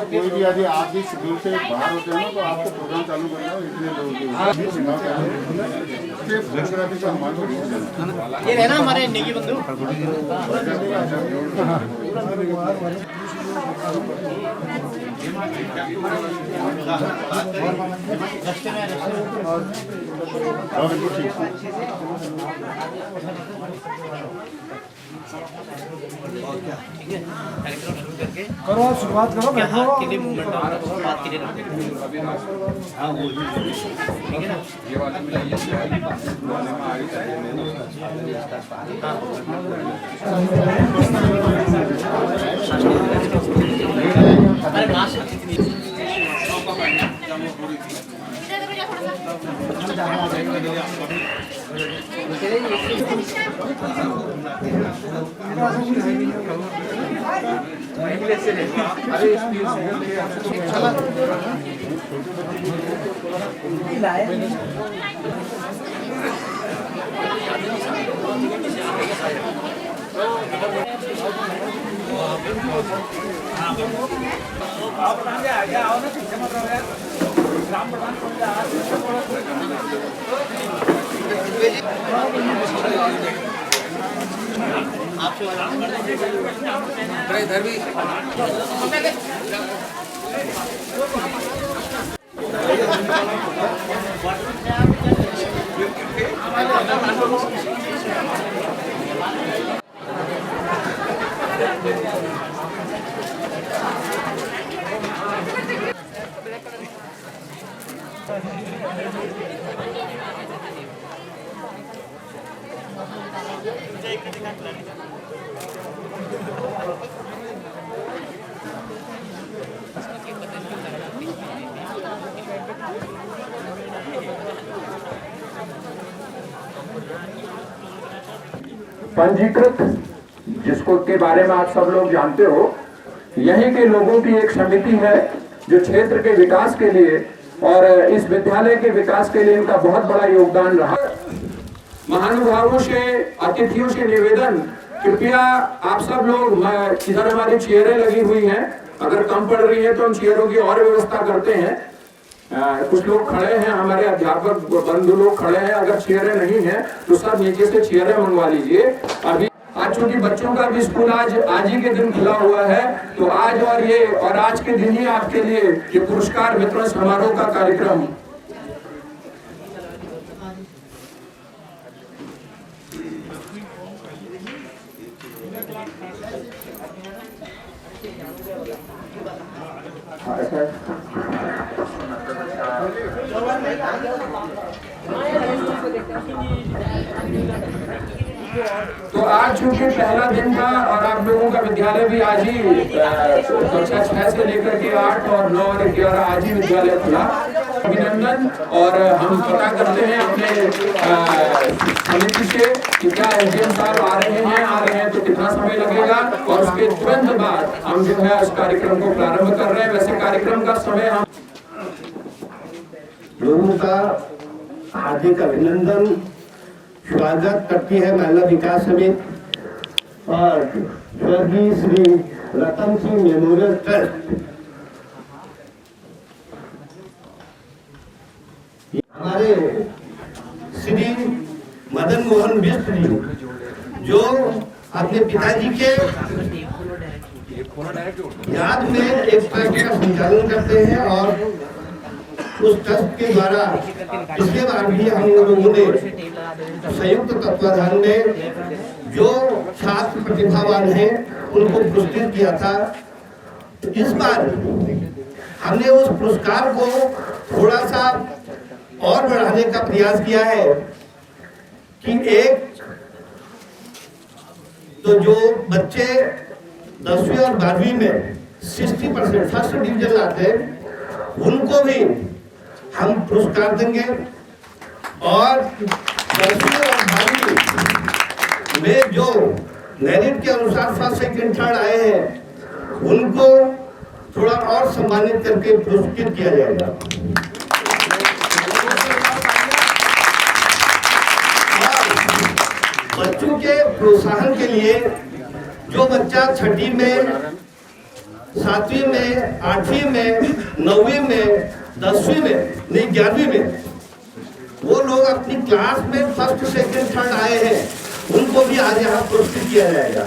कोई भी यदि आप भी शेड्यूल से बाहर होते हैं तो आपको प्रोग्राम चालू करना हो, इसलिए फोटोग्राफी का हमारे ये रहना हमारे नेगी बंधु करो शुरुआत करो बैठो के लिए मूवमेंट बात के लिए हाँ वो ठीक है ना ये वाला मिलाइए अरे मास इधर भी पंजीकृत जिसको के बारे में आप सब लोग जानते हो, यहीं के लोगों की एक समिति है जो क्षेत्र के विकास के लिए और इस विद्यालय के विकास के लिए इनका बहुत बड़ा योगदान रहा। महानुभावों से, अतिथियों से निवेदन, कृपया आप सब लोग, इधर हमारी चेयरें लगी हुई हैं, अगर कम पड़ रही है तो हम चेयरों की और व्यवस्था करते हैं। कुछ लोग खड़े हैं, हमारे अध्यापक बंधु लोग खड़े हैं, अगर चेयरें नहीं हैं तो सब नीचे से चेयरें मंगवा लीजिए। अभी आज चूंकि बच्चों का भी स्कूल आज ही के दिन खुला हुआ है, तो आज और आज के दिन ही आपके लिए ये पुरस्कार वितरण समारोह का कार्यक्रम तो आज चूंकि पहला दिन था और आप लोगों का विद्यालय भी आज ही कक्षा 6 से लेकर के 8 और 9 और 11 आज ही विद्यालय खुला। अभिनंदन। और हम पता करते हैं अपने समिति से कि क्या एसडीएम साहब आ रहे हैं तो कितना समय लगेगा, और उसके तुरंत बाद हम जो है इस कार्यक्रम को प्रारंभ कर रहे हैं। वैसे कार्यक्रम का समय हम लोगों का हार्दिक अभिनंदन स्वागत करती है महिला विकास समिति और स्वर्गीय श्री रतन सिंह मेमोरियल ट्रस्ट। हमारे श्री मदन मोहन बिष्ट जी जो अपने पिताजी के याद में एक ट्रस्ट का संचालन करते हैं, और उस ट्रस्ट के द्वारा इसके बाद भी हम लोगों ने संयुक्त तत्वाधान में जो छात्र प्रतिभावान हैं उनको पुरस्कृत किया था। तो इस बार हमने उस पुरस्कार को थोड़ा सा और बढ़ाने का प्रयास किया है कि एक तो जो बच्चे 10वीं और 12वीं में 60% फर्स्ट डिवीजन लाते हैं, उनको भी हम पुरस्कार देंगे और 10वीं और 12वीं में जो मेरिट के अनुसार फर्स्ट सेकंड थर्ड आए हैं उनको थोड़ा और सम्मानित करके पुरस्कृत किया जाएगा। बच्चों के प्रोत्साहन के लिए जो बच्चा 6वीं में, 7वीं में, 8वीं में, 9वीं में, 10वीं में, नहीं 11वीं में, वो लोग अपनी क्लास में फर्स्ट सेकंड थर्ड आए हैं उनको भी आज यहाँ पुरस्कृत किया जाएगा।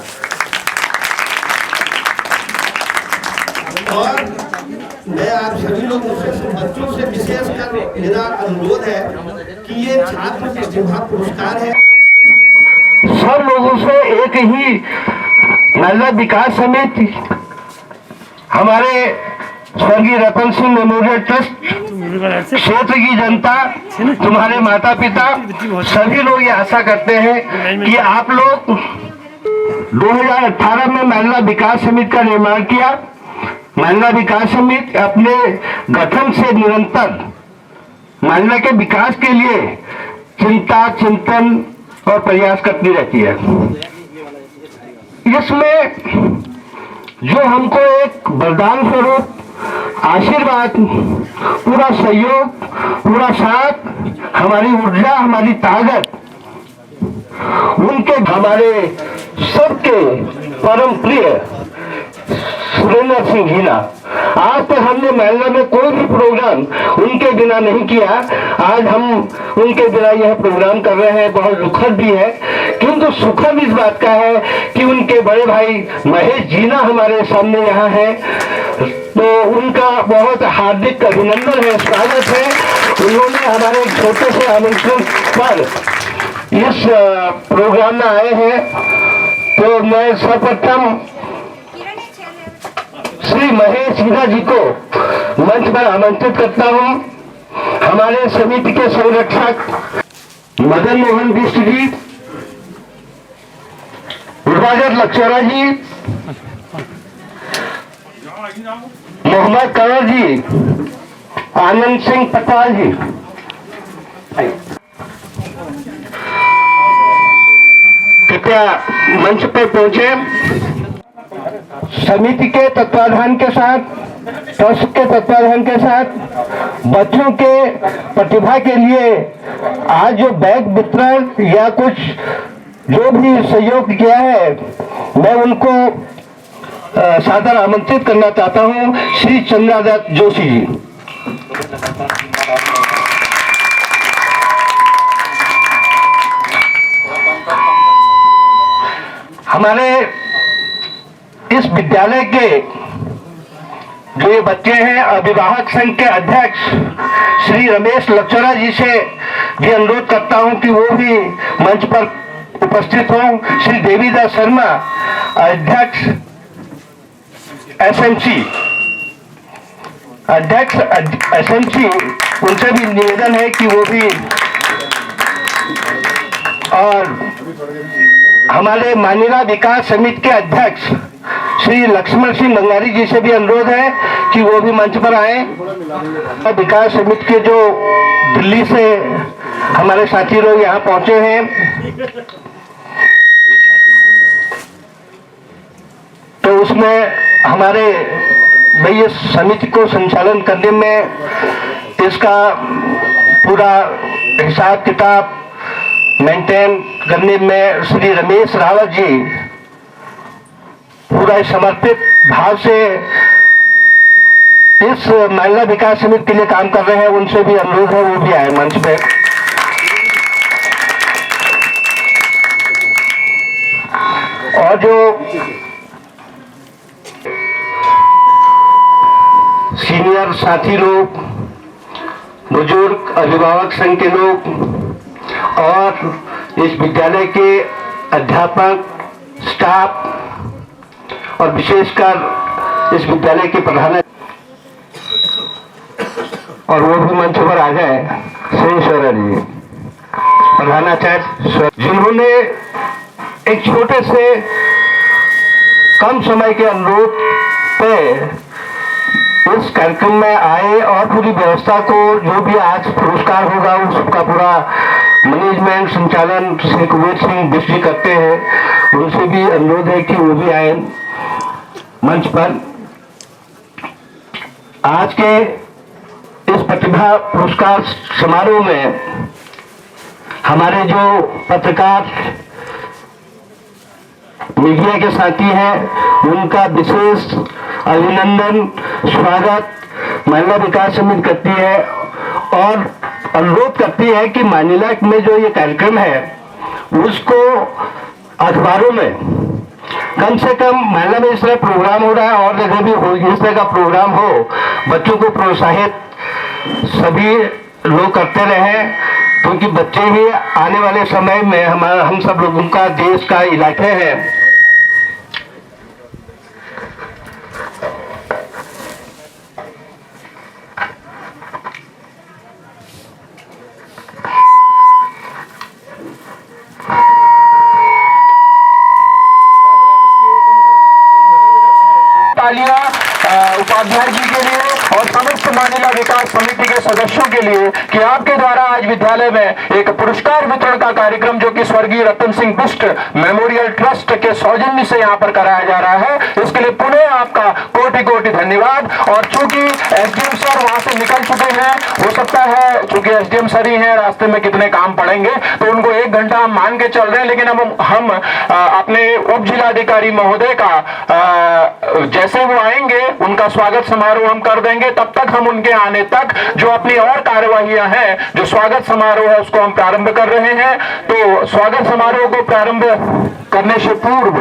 और मैं आप सभी लोगों से, बच्चों से विशेषकर मेरा अनुरोध है कि ये छात्र प्रतिभा पुरस्कार है। सब लोगों से एक ही महिला विकास समिति, हमारे स्वर्गीय रतन सिंह मेमोरियल ट्रस्ट, क्षेत्र की जनता, तुम्हारे माता पिता, सभी लोग ये आशा करते हैं कि आप लोग 2018 में महिला विकास समिति का निर्माण किया। महिला विकास समिति अपने गठन से निरंतर महिला के विकास के लिए चिंता, चिंतन और प्रयास करती रहती है। इसमें जो हमको एक वरदान स्वरूप आशीर्वाद, पूरा सहयोग, पूरा साथ, हमारी ऊर्जा, हमारी ताकत, उनके हमारे सबके परम प्रिय सुरेंद्र सिंह हीना। आज तक हमने महिला में कोई भी प्रोग्राम उनके बिना नहीं किया। आज हम उनके बिना यह प्रोग्राम कर रहे हैं, बहुत दुखद भी है, किंतु सुखद इस बात का है कि उनके बड़े भाई महेश जीना हमारे सामने यहाँ है, तो उनका बहुत हार्दिक अभिनंदन है, स्वागत है। उन्होंने हमारे छोटे से आमंत्रण पर इस प्रोग्राम में आए हैं, तो मैं सर्वप्रथम श्री महेश जीना जी को मंच पर आमंत्रित करता हूं। हमारे समिति के संरक्षक मदन मोहन बिष्ट जी, विभाजक लक्षरा जी, मोहम्मद कंवर जी, आनंद सिंह पटवाल जी, कृपया मंच पर पहुंचे। समिति के तत्वाधान के साथ, ट्रस्ट के तत्वाधान के साथ बच्चों के प्रतिभा के लिए आज जो बैग वितरण या कुछ जो भी सहयोग किया है, मैं उनको सादर आमंत्रित करना चाहता हूं। श्री चंद्रादत्त जोशी जी। हमारे इस विद्यालय के जो ये बच्चे हैं, अभिभावक संघ के अध्यक्ष श्री रमेश लक्षरा जी से भी अनुरोध करता हूं कि वो भी मंच पर उपस्थित हों। श्री देवीदास शर्मा, अध्यक्ष एसएमसी, उनसे भी निवेदन है कि वो भी, और हमारे मानिला विकास समिति के अध्यक्ष श्री लक्ष्मण सिंह बंगारी जी से भी अनुरोध है कि वो भी मंच पर आए। विकास समिति के जो दिल्ली से हमारे साथी लोग यहाँ पहुंचे हैं, तो उसमें हमारे भाई इस समिति को संचालन करने में, इसका पूरा हिसाब किताब मेंटेन करने में श्री रमेश रावत जी पूरा समर्पित भाव से इस महिला विकास समिति के लिए काम कर रहे हैं। उनसे भी अनुरोध है वो भी आए मंच पे। और जो सीनियर साथी लोग, बुजुर्ग, अभिभावक संघ के लोग और इस विद्यालय के अध्यापक, स्टाफ और विशेषकर इस विद्यालय के प्रधान, और वो भी मंच पर आ गए, श्री शौर्य जी, प्रधानाचार्य, जिन्होंने एक छोटे से कम समय के अनुरोध पे इस कार्यक्रम में आए और पूरी व्यवस्था को, जो भी आज पुरस्कार होगा उसका पूरा मैनेजमेंट संचालन श्री कुबेर सिंह बिष्ट जी करते हैं। उनसे भी अनुरोध है कि वो भी आए मंच पर। आज के इस प्रतिभा पुरस्कार समारोह में हमारे जो पत्रकार मीडिया के साथी हैं उनका विशेष अभिनंदन, स्वागत महिला विकास समिति करती है और अनुरोध करती है कि मानिला में जो ये कार्यक्रम है उसको अखबारों में कम से कम, महिला में इस तरह प्रोग्राम हो रहा है और जगह भी हो, इस तरह का प्रोग्राम हो, बच्चों को प्रोत्साहित सभी लोग करते रहे, क्योंकि बच्चे ही आने वाले समय में हम सब लोगों का, देश का इलाके हैं। उपाध्याय जी के लिए और समस्त मानिला विकास समिति के सदस्यों के लिए कि आपके द्वारा आज विद्यालय में एक पुरस्कार वितरण का कार्यक्रम जो कि स्वर्गीय रतन सिंह बिष्ट मेमोरियल ट्रस्ट के सौजन्य से यहाँ पर कराया जा रहा है, इसके लिए पुनः आपका कोटि कोटि धन्यवाद। और चूंकि एसडीएम सर वहां से निकल चुके हैं, हो सकता है चूंकि एसडीएम सर ही हैं, रास्ते में कितने काम पड़ेंगे तो उनको 1 घंटा हम मान के चल रहे हैं, लेकिन अब हम अपने उप जिलाधिकारी महोदय का जैसे वो आएंगे उनका स्वागत समारोह हम कर देंगे। तब तक हम उनके आने तक जो अपनी और कार्यवाहियां हैं, जो स्वागत समारोह है उसको हम प्रारंभ कर रहे हैं। तो स्वागत समारोह को प्रारंभ करने से पूर्व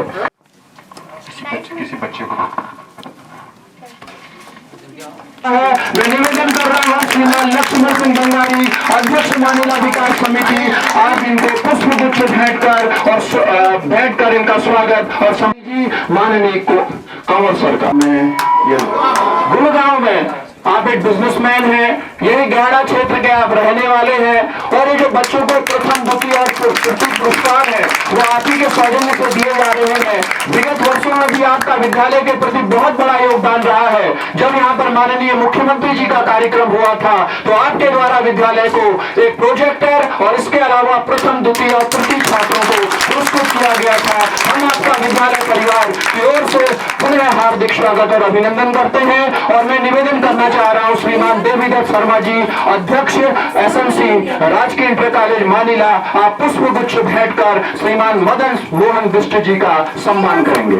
किसी बच्चे को मैं निवेदन कर रहा हूँ श्रीमान लक्ष्मण सिंह बंगारी, अध्यक्ष मानिला विकास समिति, आप इनको पुष्प गुच्छ भेंटकर इनका स्वागत और समिति माननीय कंवर सर का। मैं गुड़गांव में आप एक बिजनेसमैन हैं, यही गहरा क्षेत्र के आप रहने वाले हैं और ये जो बच्चों को प्रथम द्वितीय और तृतीय पुरस्कार है वो आप ही के सौजन्य से दिए जा रहे हैं। विगत वर्षों में भी आपका विद्यालय के प्रति बहुत बड़ा योगदान रहा है। जब यहाँ पर माननीय मुख्यमंत्री जी का कार्यक्रम हुआ था तो आपके द्वारा विद्यालय को एक प्रोजेक्टर और इसके अलावा प्रथम द्वितीय और तृतीय छात्रों को पुरस्कृत किया गया था। हम आपका विद्यालय परिवार की ओर से पुनः हार्दिक स्वागत और अभिनंदन करते हैं। और मैं निवेदन करना चाह रहा हूं श्रीमान देवीदत्त शर्मा जी, अध्यक्ष एसएमसी राजकीय इंटर कॉलेज मानिला, आप पुष्प गुच्छ भेंटकर श्रीमान मदन मोहन बिष्ट जी का सम्मान करेंगे।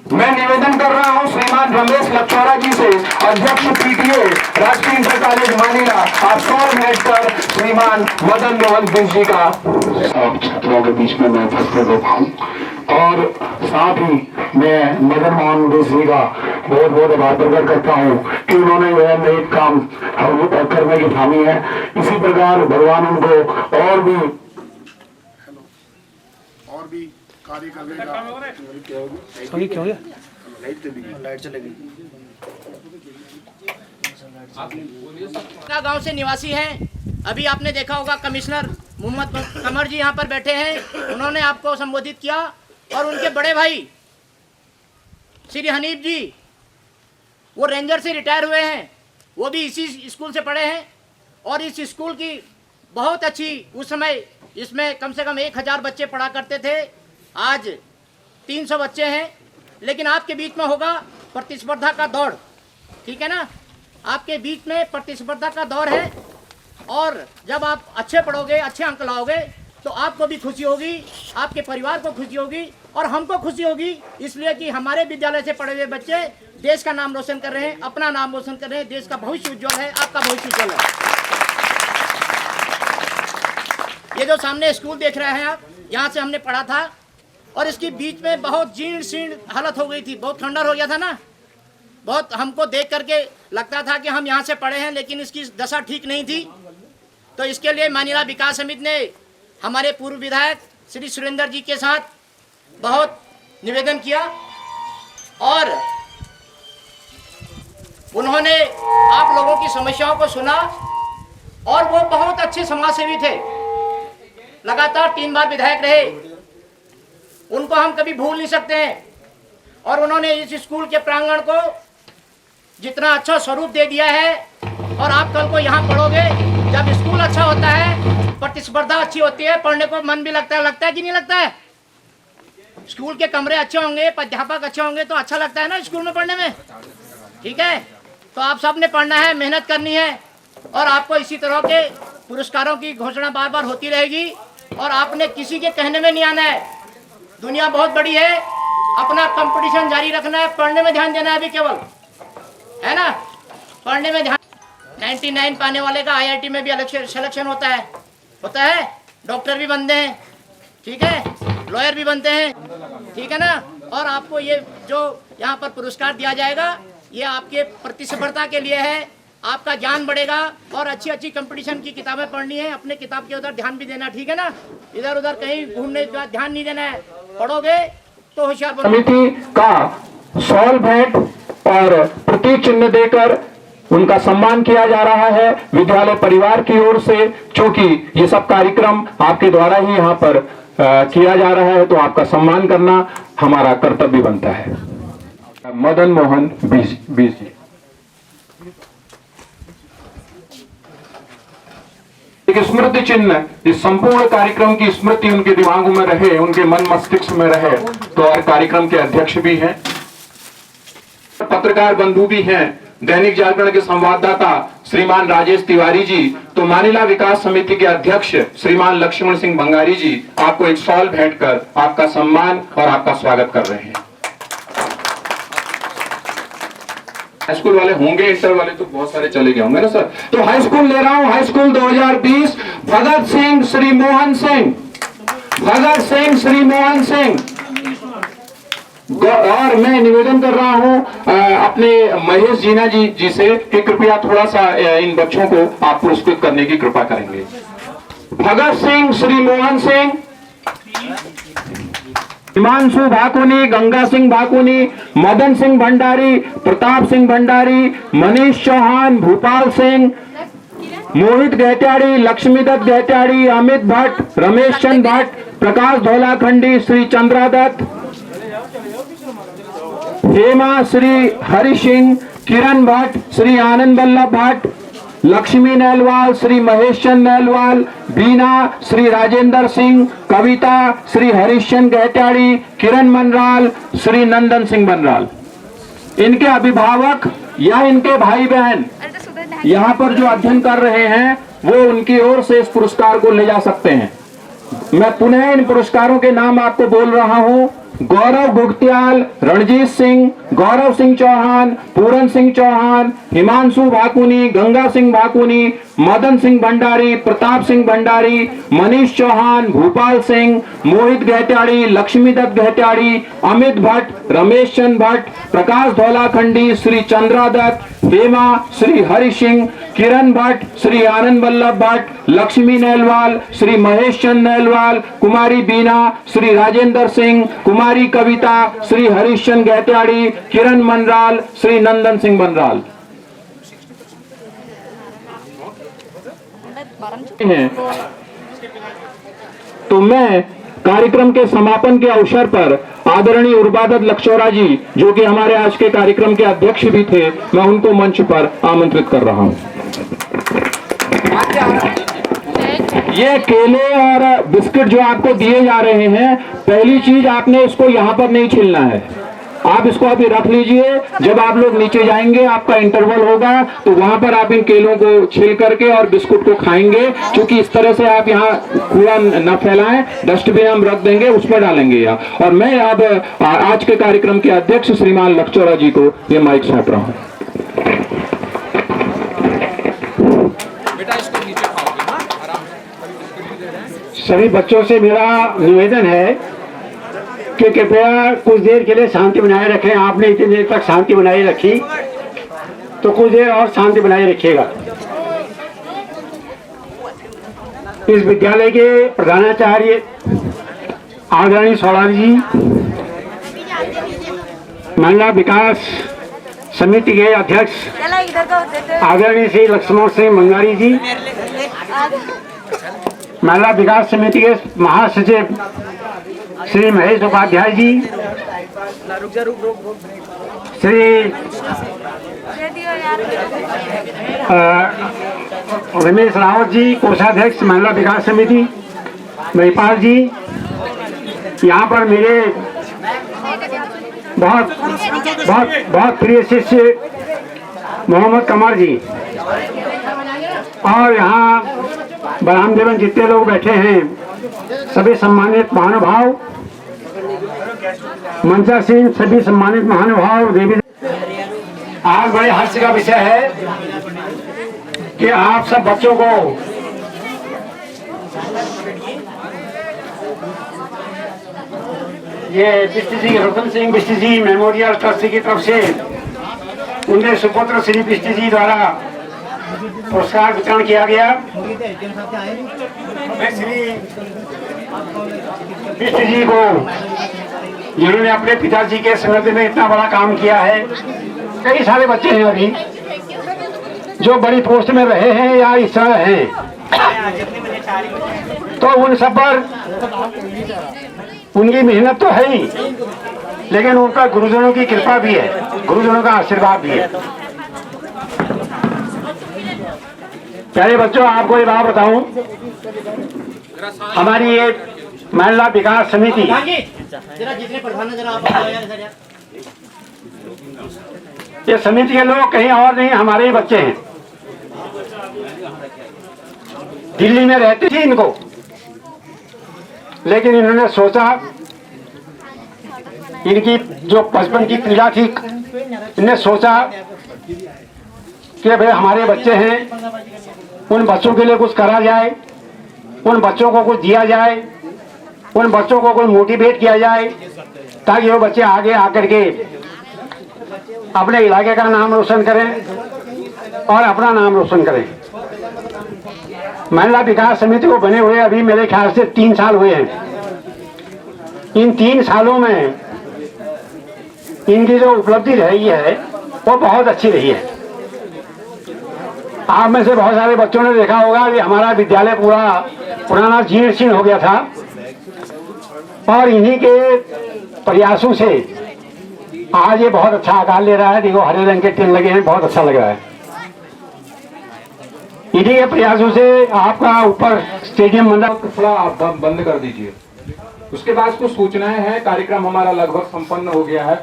मैं निवेदन कर रहा हूं श्रीमान रमेश लक्षौरा जी से, अध्यक्ष पीटीए राजकीय इंटर कॉलेज मानिला, आप सौर भेंटकर श्रीमान मदन मोहन बिष्ट जी का। छात्रों के बीच में मैं उपस्थित होता हूँ और साथ ही मैं मदन मोहन बिष्ट जी का बहुत बहुत आभार प्रकट करता हूँ कि उन्होंने यह नेक काम करने की ठानी है। इसी प्रकार भगवान उनको और भी कार्य करने का। लाइट चलेगी। गांव से निवासी हैं। अभी आपने देखा होगा कमिश्नर मोहम्मद कमर जी यहाँ पर बैठे हैं, उन्होंने आपको संबोधित किया और उनके बड़े भाई श्री हनीफ जी वो रेंजर से रिटायर हुए हैं, वो भी इसी स्कूल से पढ़े हैं और इस स्कूल की बहुत अच्छी, उस समय इसमें कम से कम 1000 बच्चे पढ़ा करते थे, आज 300 बच्चे हैं। लेकिन आपके बीच में होगा प्रतिस्पर्धा का दौड़, ठीक है ना, आपके बीच में प्रतिस्पर्धा का दौर है और जब आप अच्छे पढ़ोगे, अच्छे अंक लाओगे तो आपको भी खुशी होगी, आपके परिवार को खुशी होगी और हमको खुशी होगी, इसलिए कि हमारे विद्यालय से पढ़े हुए बच्चे देश का नाम रोशन कर रहे हैं, अपना नाम रोशन कर रहे हैं, देश का भविष्य उज्जवल है, आपका भविष्य उज्जवल है। ये जो सामने स्कूल देख रहे हैं आप, यहाँ से हमने पढ़ा था और इसकी बीच में बहुत जीर्ण शीर्ण हालत हो गई थी, बहुत खंडर हो गया था ना, बहुत हमको देख करके लगता था कि हम यहाँ से पढ़े हैं, लेकिन इसकी दशा ठीक नहीं थी। तो इसके लिए मानिला विकास समिति ने हमारे पूर्व विधायक श्री सुरेंद्र जी के साथ बहुत निवेदन किया और उन्होंने आप लोगों की समस्याओं को सुना और वो बहुत अच्छे समाजसेवी थे, लगातार 3 बार विधायक रहे, उनको हम कभी भूल नहीं सकते हैं। और उन्होंने इस स्कूल के प्रांगण को जितना अच्छा स्वरूप दे दिया है। और आप कल को यहाँ पढ़ोगे, जब स्कूल अच्छा होता है, प्रतिस्पर्धा अच्छी होती है, पढ़ने को मन भी लगता है कि नहीं लगता है? स्कूल के कमरे अच्छे होंगे, अध्यापक अच्छे होंगे तो अच्छा लगता है ना स्कूल में पढ़ने में। ठीक है, तो आप सब ने पढ़ना है, मेहनत करनी है और आपको इसी तरह के पुरस्कारों की घोषणा बार बार होती रहेगी। और आपने किसी के कहने में नहीं आना है। दुनिया बहुत बड़ी है, अपना कंपटीशन जारी रखना है, पढ़ने में ध्यान देना है अभी केवल, है ना? पढ़ने में ध्यान। 99 पाने वाले का IIT में भी अलग सिलेक्शन होता है। डॉक्टर भी बनते हैं, ठीक है, लॉयर भी बनते हैं, ठीक है ना? और आपको ये जो यहाँ पर पुरस्कार दिया जाएगा, ये आपके प्रतिस्पर्धा के लिए है। आपका ज्ञान बढ़ेगा और अच्छी अच्छी कंपटीशन की किताबें पढ़नी है। अपने किताब के उधर ध्यान भी देना, ठीक है ना? इधर उधर कहीं घूमने का ध्यान नहीं देना है। पढ़ोगे तो होशियार बनोगे। समिति का शॉल भेंट और प्रतीक चिन्ह देकर उनका सम्मान किया जा रहा है विद्यालय परिवार की ओर से। चूंकि ये सब कार्यक्रम आपके द्वारा ही यहाँ पर किया जा रहा है, तो आपका सम्मान करना हमारा कर्तव्य बनता है। मदन मोहन बीस जी। एक स्मृति चिन्ह इस संपूर्ण कार्यक्रम की स्मृति उनके दिमागों में रहे, उनके मन मस्तिष्क में रहे। तो और कार्यक्रम के अध्यक्ष भी हैं, पत्रकार बंधु भी हैं, दैनिक जागरण के संवाददाता श्रीमान राजेश तिवारी जी, तो मानिला विकास समिति के अध्यक्ष श्रीमान लक्ष्मण सिंह भंगारी जी आपको एक शॉल भेंट कर आपका सम्मान और आपका स्वागत कर रहे हैं। हाई स्कूल वाले होंगे, इंटर वाले तो बहुत सारे चले गए होंगे ना सर। तो हाई स्कूल ले रहा हूं, हाई स्कूल 2020 भगत सिंह श्री मोहन सिंह, भगत सिंह श्री मोहन सिंह। और मैं निवेदन कर रहा हूं अपने महेश जीना जी से कि कृपया थोड़ा सा इन बच्चों को आप पुरस्कृत करने की कृपा करेंगे। भगत सिंह श्री मोहन सिंह, हिमांशु भाकुनी, गंगा सिंह भाकुनी, मदन सिंह भंडारी, प्रताप सिंह भंडारी, मनीष चौहान, भूपाल सिंह, मोहित गहत्याड़ी, लक्ष्मीदत्त गहत्याड़ी, अमित भट्ट, रमेश चंद भट्ट, प्रकाश धौलाखंडी, श्री चंद्रा दत्त, हेमा श्री हरि सिंह, किरण भट्ट, श्री आनंद वल्लभ भट्ट, लक्ष्मी नैलवाल, श्री महेश चंद नैलवाल, बीना श्री राजेंद्र सिंह, कविता श्री हरिश्चंद गहत्याड़ी, किरण मनराल, श्री नंदन सिंह बनराल। इनके अभिभावक या इनके भाई बहन यहाँ पर जो अध्ययन कर रहे हैं वो उनकी ओर से इस पुरस्कार को ले जा सकते हैं। मैं पुनः इन पुरस्कारों के नाम आपको बोल रहा हूँ। गौरव गुगत्याल, रणजीत सिंह, गौरव सिंह चौहान, पूरन सिंह चौहान, हिमांशु भाकुनी, गंगा सिंह भाकुनी, मदन सिंह भंडारी, प्रताप सिंह भंडारी, मनीष चौहान, भूपाल सिंह, मोहित गहत्याड़ी, लक्ष्मीदत्त गहत्याड़ी, अमित भट्ट, रमेश चंद भट्ट, प्रकाश धौलाखंडी, श्री चंद्रा दत्त, हेमा श्री हरि सिंह, किरण भट्ट, श्री आनंद वल्लभ भट्ट, लक्ष्मी नैलवाल, श्री महेश चंद नैलवाल, कुमारी बीना, श्री राजेंद्र सिंह, कुमारी कविता, श्री हरिश्चंद गहत्याड़ी, किरण मनराल, श्री नंदन सिंह बनराल हैं। तो मैं कार्यक्रम के समापन के अवसर पर आदरणीय उर्बादत लक्षौरा जी, जो कि हमारे आज के कार्यक्रम के अध्यक्ष भी थे, मैं उनको मंच पर आमंत्रित कर रहा हूं। ये केले और बिस्किट जो आपको दिए जा रहे हैं, पहली चीज आपने इसको यहाँ पर नहीं छीलना है, आप इसको अभी रख लीजिए। जब आप लोग नीचे जाएंगे, आपका इंटरवल होगा, तो वहां पर आप इन केलों को छील करके और बिस्कुट को खाएंगे। क्योंकि इस तरह से आप यहाँ कूड़ा न फैलाएं, डस्टबिन हम रख देंगे, उस पर डालेंगे यहाँ। और मैं अब आज के कार्यक्रम के अध्यक्ष श्रीमान लक्षौरा जी को ये माइक सौंप रहा हूँ। सभी बच्चों से मेरा निवेदन है कि कृपया कुछ देर के लिए शांति बनाए रखें। आपने इतनी देर तक शांति बनाए रखी, तो कुछ देर और शांति बनाए रखिएगा। इस विद्यालय के प्रधानाचार्य आदरणीय सौरावी जी, महिला विकास समिति के अध्यक्ष आदरणीय श्री लक्ष्मण सिंह भंगारी जी, महिला विकास समिति के महासचिव श्री महेश उपाध्याय जी, श्री रमेश रावत जी, कोषाध्यक्ष महिला विकास समिति महिपाल जी, यहाँ पर मेरे बहुत बहुत बहुत प्रिय शिष्य मोहम्मद कमर जी, और यहाँ बलराम देवन जितने लोग बैठे हैं, सभी सम्मानित महानुभाव, मंचा सिंह, सभी सम्मानित महानुभाव, देवी। आज बड़े हर्ष का विषय है कि आप सब बच्चों को ये बिष्ट जी, रतन सिंह बिष्ट जी मेमोरियल ट्रस्ट की तरफ से उनके सुपुत्र श्री बिष्ट जी द्वारा पुरस्कार वितरण किया गया। मैं श्री बिष्ट जी को, जिन्होंने अपने पिताजी के स्मृति में इतना बड़ा काम किया है, कई सारे बच्चे हैं अभी जो बड़ी पोस्ट में रहे हैं या इस तरह हैं, तो उन सब पर उनकी मेहनत तो है ही, लेकिन उनका गुरुजनों की कृपा भी है, गुरुजनों का आशीर्वाद भी है। प्यारे बच्चों, आपको ये बात बताऊं, हमारी ये महिला विकास समिति, ये समिति के लोग कहीं और नहीं, हमारे ही बच्चे हैं। दिल्ली में रहते थे इनको, लेकिन इन्होंने सोचा, इनकी जो बचपन की पीड़ा थी, इन्होंने सोचा कि भाई हमारे बच्चे हैं, उन बच्चों के लिए कुछ करा जाए, उन बच्चों को कुछ दिया जाए, उन बच्चों को कोई मोटिवेट किया जाए, ताकि वो बच्चे आगे आकर के अपने इलाके का नाम रोशन करें और अपना नाम रोशन करें। महिला विकास समिति को बने हुए अभी मेरे ख्याल से 3 साल हुए हैं। इन 3 सालों में इनकी जो उपलब्धि रही है वो बहुत अच्छी रही है। आप में से बहुत सारे बच्चों ने देखा होगा कि हमारा विद्यालय पूरा पुराना जीर्ण शीर्ण हो गया था, और इन्हीं के प्रयासों से आज ये बहुत अच्छा आकार ले रहा है। देखो हरे रंग के टिन लगे हैं, बहुत अच्छा लग रहा है। इन्हीं के प्रयासों से आपका ऊपर स्टेडियम बन रहा। थोड़ा आप बंद कर दीजिए। उसके बाद कुछ सूचनाएं हैं। कार्यक्रम हमारा लगभग संपन्न हो गया है।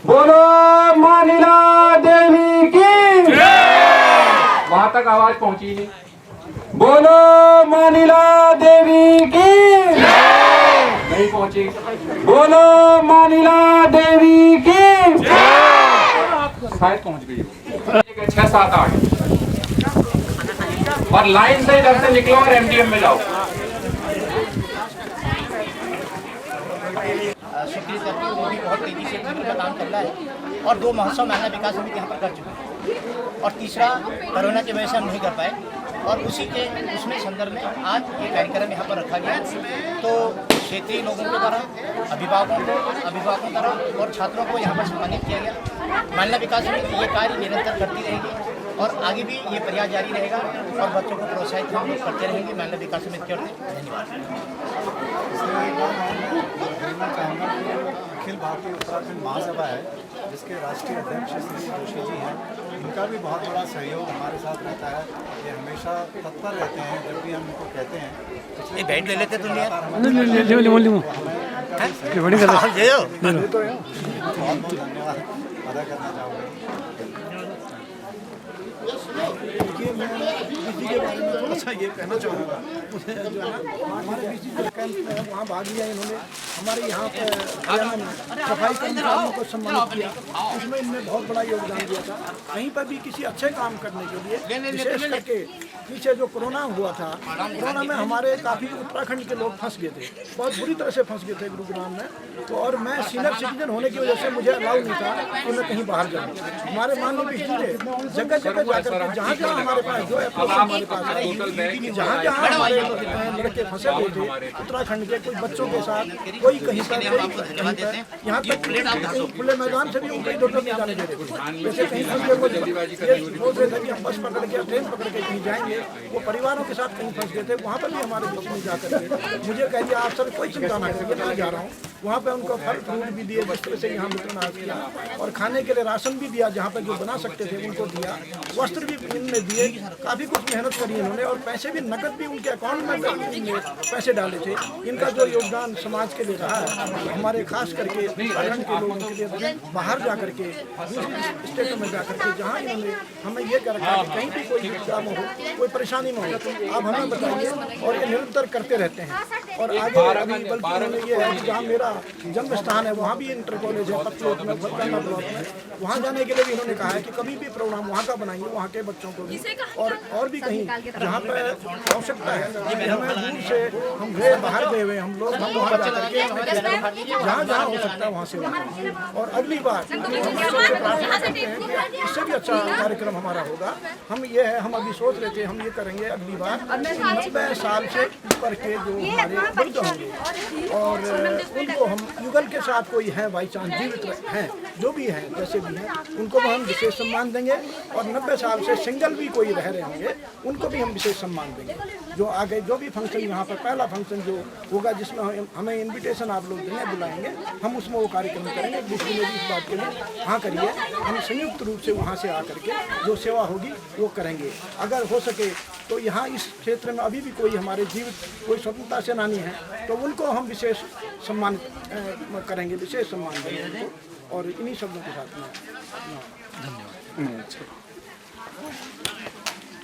बोलो मानिला देवी की, वहां तक आवाज पहुंची नहीं। बोलो मानिला देवी की, नहीं पहुंची। बोलो मानिला देवी की, शायद पहुंच गई। 6, 7, 8 और लाइन से इधर से निकलो और एमडीएम में जाओ। स्वीकृत करके वो भी बहुत तेजी से उनका काम चल रहा है, और 2 महोत्सव महिला विकास समिति यहाँ पर कर चुके हैं, और तीसरा कोरोना की वजह से हम नहीं कर पाए, और उसमें संदर्भ में आज ये कार्यक्रम यहाँ पर रखा गया। तो क्षेत्रीय लोगों के द्वारा, अभिभावकों द्वारा और छात्रों को यहाँ पर सम्मानित किया गया। महिला विकास समिति ये कार्य निरंतर करती रहेगी और आगे भी ये प्रयास जारी रहेगा, और बच्चों को प्रोत्साहित हम लोग करते रहेंगे महिला विकास समिति की ओर से। धन्यवाद। अखिल भारतीय उत्तराखंड महासभा है, जिसके राष्ट्रीय अध्यक्ष श्री जोशी जी हैं, इनका भी बहुत बड़ा सहयोग हमारे साथ रहता है। ये हमेशा तत्पर रहते हैं जब भी हम इनको कहते हैं। बैठ ले लेते तुम बहुत बहुत धन्यवाद अदा करना चाहूँगा। देखिए, मैं बिजली के बारे में थोड़ा सा ये कहना चाहूँगा। मुझे जो है ना, हमारे बिजली कैंप है, वहाँ भाग लिया इन्होंने। हमारे यहाँ पर सफाई कर्मचारियों को सम्मानित किया, उसमें इनने बहुत बड़ा योगदान दिया था। कहीं पर भी किसी अच्छे काम करने के लिए, विशेष करके पीछे जो कोरोना हुआ था, कोरोना में हमारे काफ़ी उत्तराखंड के लोग फंस गए थे, बहुत बुरी तरह से फंस गए थे गुरुग्राम में। तो और मैं सीनियर सिटीजन होने की वजह से मुझे अलाउ नहीं था कि मैं कहीं बाहर जाऊँ। हमारे माननीय बिजली ने जगह जगह जाकर, जहाँ जहाँ हमारे पास जो हमारे पास आई जहाँ जहाँ हमारे लड़के फंसे हुए थे उत्तराखंड के कुछ बच्चों के साथ कोई कहीं पर यहाँ तक खुले मैदान से भी उनको इधर उधर नहीं जाने दे रहे थे। जैसे कहीं फंस गए वो सोच रहे थे कि हम बस पकड़ के ट्रेन पकड़ के कहीं जाएंगे, वो परिवारों के साथ कहीं फंस गए थे। वहाँ पर भी हमारे बीच में जाकर के मुझे कह दिया आप सर कोई चिंता ना करिए, मैं जा रहा हूँ। वहाँ पे उनको फल फ्रूट भी दिए जिस तरह से यहाँ वितरण आज किया, और खाने के लिए राशन भी दिया जहाँ पर जो बना सकते थे उनको दिया, वस्त्र भी इनने दिए। काफ़ी कुछ मेहनत करी इन्होंने और पैसे भी नकद भी उनके अकाउंट में पैसे डाले थे। इनका जो योगदान समाज के लिए रहा है, हमारे खास करके उत्तराखंड के लोगों के लिए बाहर जा करके दूसरी स्टेटों में जा करके जहाँ इन्होंने हमें ये कर रखा है कि कहीं भी कोई काम हो, कोई परेशानी में हो तो आप हमें बताइए, और ये निरंतर करते रहते हैं। और आगे अभी बल्कि उन्होंने ये है कि जहाँ मेरा जन्म स्थान है वहाँ भी इंटर कॉलेज है पतलोत में, भटकाना ब्लॉक में, वहाँ जाने के लिए भी इन्होंने कहा है कि कभी भी प्रोग्राम वहाँ का बनाइए, वहाँ के बच्चों को भी और भी कहीं जहाँ पे आवश्यकता है। हमें दूर से हम गए बाहर गए हुए हम लोग, हम वहाँ जा करके जहाँ जहाँ हो सकता है वहाँ से और अगली बार प्रार्थना करते हैं कि इससे भी अच्छा कार्यक्रम हमारा होगा। हम ये है, हम अभी सोच रहे थे हम ये करेंगे अगली बार 90 साल से ऊपर के जो हमारे बुजुर्ग होंगे और उनको हम युगल के साथ कोई है बाई चांस जीवित हैं, जो भी हैं जैसे भी हैं, उनको हम विशेष सम्मान देंगे। और 90 साल से सिंगल भी कोई रह रहे होंगे उनको भी हम विशेष सम्मान देंगे। जो आगे जो भी फंक्शन यहाँ पर पहला फंक्शन जो होगा जिसमें हमें इनविटेशन आप लोग देंगे, बुलाएंगे, हम उसमें वो कार्यक्रम करेंगे। जिसमें इस बात के लिए हाँ करिए, हम संयुक्त रूप से वहाँ से आकर के जो सेवा होगी वो करेंगे। अगर हो सके तो यहाँ इस क्षेत्र में अभी भी कोई हमारे जीवित कोई स्वतंत्रता सेनानी है तो उनको हम विशेष सम्मान करेंगे, विशेष सम्मान देंगे उनको। और इन्हीं शब्दों के साथ में धन्यवाद।